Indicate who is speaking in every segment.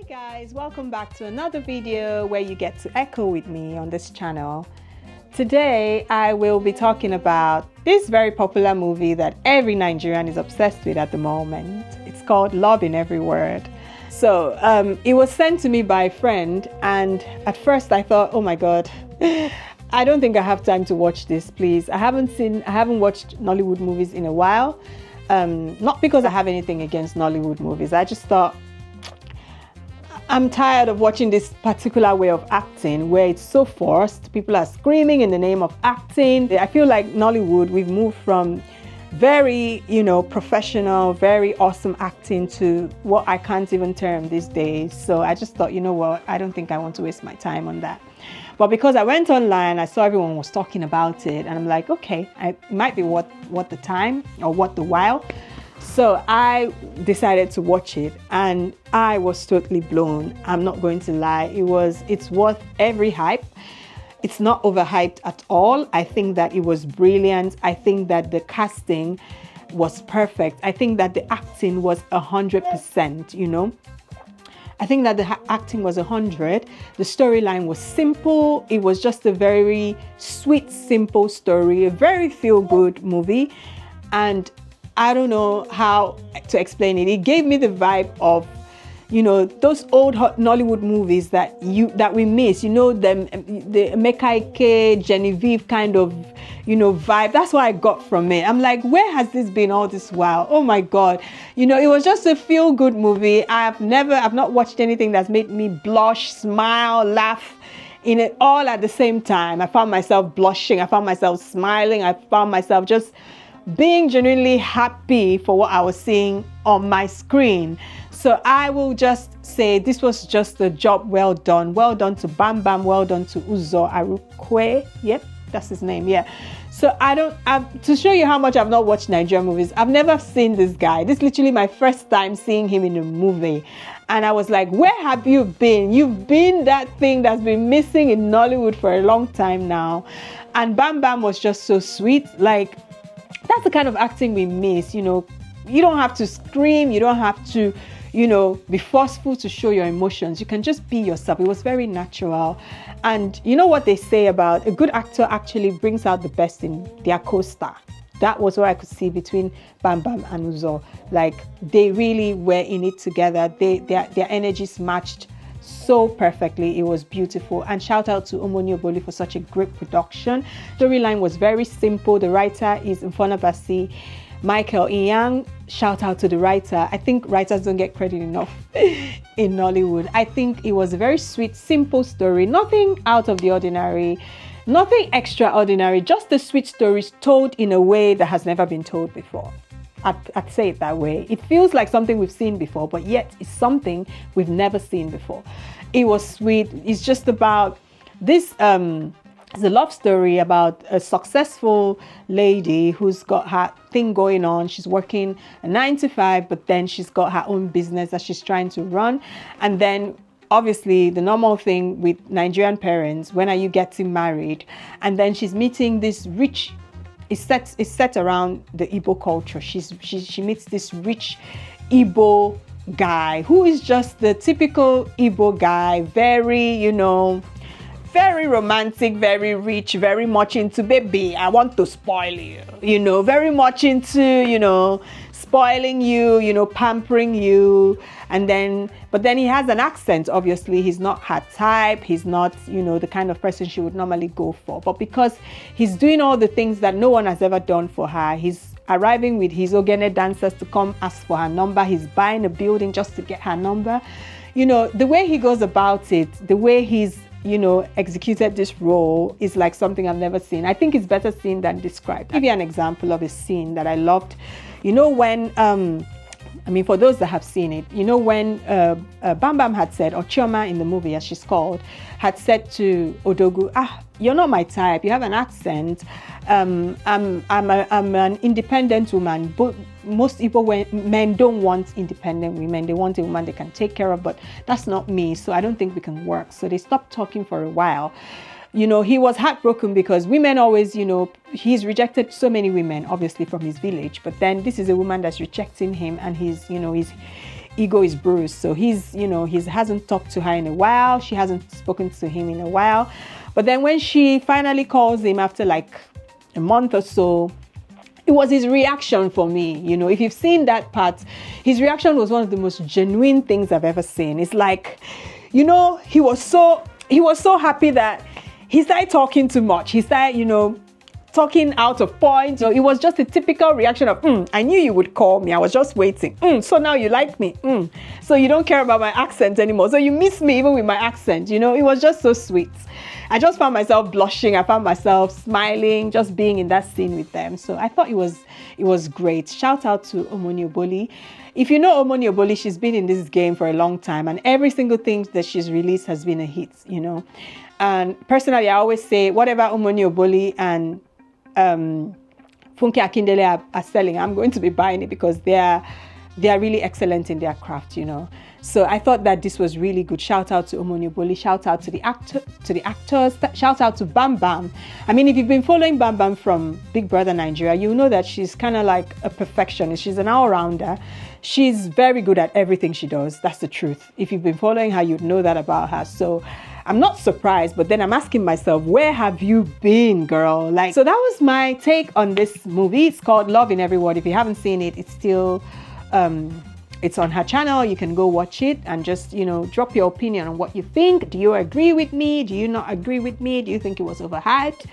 Speaker 1: Guys, welcome back to another video where you get to echo with me on this channel. Today I will be talking about this very popular movie that every Nigerian is obsessed with at the moment. It's called Love in Every Word. So it was sent to me by a friend, and at first I thought, oh my god, I don't think I have time to watch this. Please, I haven't watched Nollywood movies in a while. Not because I have anything against Nollywood movies. I just thought, I'm tired of watching this particular way of acting where it's so forced. People are screaming in the name of acting. I feel like Nollywood, we've moved from very, professional, very awesome acting to what I can't even term these days. So I just thought, you know what, I don't think I want to waste my time on that. But because I went online, I saw everyone was talking about it, and I'm like, okay, it might be what the time or what the while. So I decided to watch it, and I was totally blown. I'm not going to lie. It's worth every hype. It's not overhyped at all. I think that it was brilliant. I think that the casting was perfect. I think that the acting was 100%, I think that the acting was 100. The storyline was simple. It was just a very sweet, simple story, a very feel-good movie. And I don't know how to explain it. It gave me the vibe of, those old Nollywood movies that we miss. The Emeka Genevieve kind of, vibe. That's what I got from it. I'm like, where has this been all this while? Oh my God. It was just a feel-good movie. I've not watched anything that's made me blush, smile, laugh in it all at the same time. I found myself blushing. I found myself smiling. I found myself just being genuinely happy for what I was seeing on my screen. So I will just say this was just a job well done. Well done to Bam Bam. Well done to Uzo Arukwe. Yep, that's his name. Yeah. So to show you how much I've not watched Nigerian movies, I've never seen this guy. This is literally my first time seeing him in a movie. And I was like, where have you been? You've been that thing that's been missing in Nollywood for a long time now. And Bam Bam was just so sweet. Like, that's the kind of acting we miss. You don't have to scream. You don't have to, be forceful to show your emotions. You can just be yourself. It was very natural. And you know what they say about a good actor actually brings out the best in their co-star. That was what I could see between Bam Bam and Uzo. Like, they really were in it together. Their energies matched so perfectly. It was beautiful. And shout out to Omoni Oboli for such a great production. Storyline was very simple. The writer is Mfonabasi Michael Iyang. Shout out to the writer. I think writers don't get credit enough in Nollywood. I think it was a very sweet, simple story. Nothing out of the ordinary, nothing extraordinary, just the sweet stories told in a way that has never been told before. I'd say it that way. It feels like something we've seen before, but yet it's something we've never seen before. It was sweet. It's just about this, it's a love story about a successful lady who's got her thing going on. She's working a 9 to 5, but then she's got her own business that she's trying to run. And then obviously the normal thing with Nigerian parents, when are you getting married? And then she's meeting this rich, it's set around the Igbo culture. She meets this rich Igbo guy who is just the typical Igbo guy, very, very romantic, very rich, very much into baby, I want to spoil you, very much into, spoiling you, pampering you. But then he has an accent. Obviously, he's not her type. He's not, the kind of person she would normally go for. But because he's doing all the things that no one has ever done for her, he's arriving with his Ogene dancers to come ask for her number. He's buying a building just to get her number. The way he goes about it, the way he's, executed this role is like something I've never seen. I think it's better seen than described. I'll give you an example of a scene that I loved. When, for those that have seen it, when Bam Bam had said, or Chioma in the movie as she's called, had said to Odogu, you're not my type, you have an accent, I'm an independent woman, but most men don't want independent women. They want a woman they can take care of, but that's not me, so I don't think we can work. So they stopped talking for a while. He was heartbroken because women always, he's rejected so many women, obviously from his village, but then this is a woman that's rejecting him, and he's ego is bruised. So he's, you know, he hasn't talked to her in a while. She hasn't spoken to him in a while. But then when she finally calls him after like a month or so, it was his reaction for me. You know, if you've seen that part, his reaction was one of the most genuine things I've ever seen. It's like, you know, he was so happy that he started talking too much. He started, you know, talking out of point. So it was just a typical reaction of, I knew you would call me. I was just waiting. So now you like me. So you don't care about my accent anymore. So you miss me even with my accent. You know, it was just so sweet. I just found myself blushing. I found myself smiling, just being in that scene with them. So I thought it was great. Shout out to Omoni Oboli. If you know Omoni Oboli, she's been in this game for a long time, and every single thing that she's released has been a hit, you know. And personally, I always say, whatever Omoni Oboli and Funke Akindele are selling, I'm going to be buying it because they are really excellent in their craft, you know. So I thought that this was really good. Shout out to Omoni Oboli, shout out to the actors, shout out to Bam Bam. I mean, if you've been following Bam Bam from Big Brother Nigeria, you know that she's kind of like a perfectionist. She's an all-rounder. She's very good at everything she does. That's the truth. If you've been following her, you'd know that about her. So I'm not surprised, but then I'm asking myself, where have you been, girl? Like, so that was my take on this movie. It's called Love in Every Word. If you haven't seen it, it's still, it's on her channel. You can go watch it and just, you know, drop your opinion on what you think. Do you agree with me? Do you not agree with me? Do you think it was overhyped?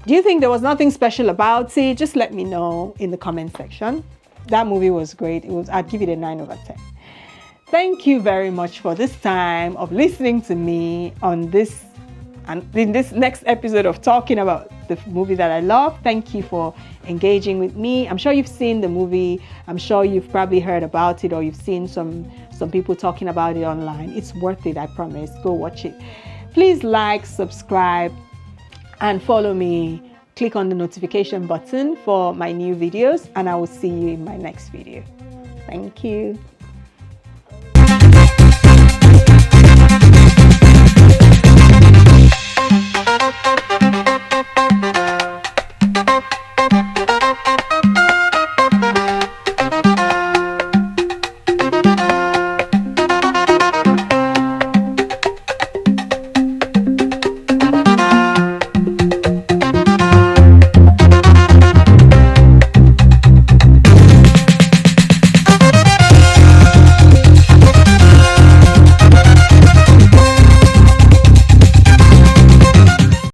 Speaker 1: Do you think there was nothing special about it? Just let me know in the comment section. That movie was great. I'd give it a 9 over 10. Thank you very much for this time of listening to me on this and in this next episode of talking about the movie that I love. Thank you for engaging with me. I'm sure you've seen the movie. I'm sure you've probably heard about it, or you've seen some people talking about it online. It's worth it, I promise. Go watch it. Please like, subscribe, and follow me. Click on the notification button for my new videos, and I will see you in my next video. Thank you.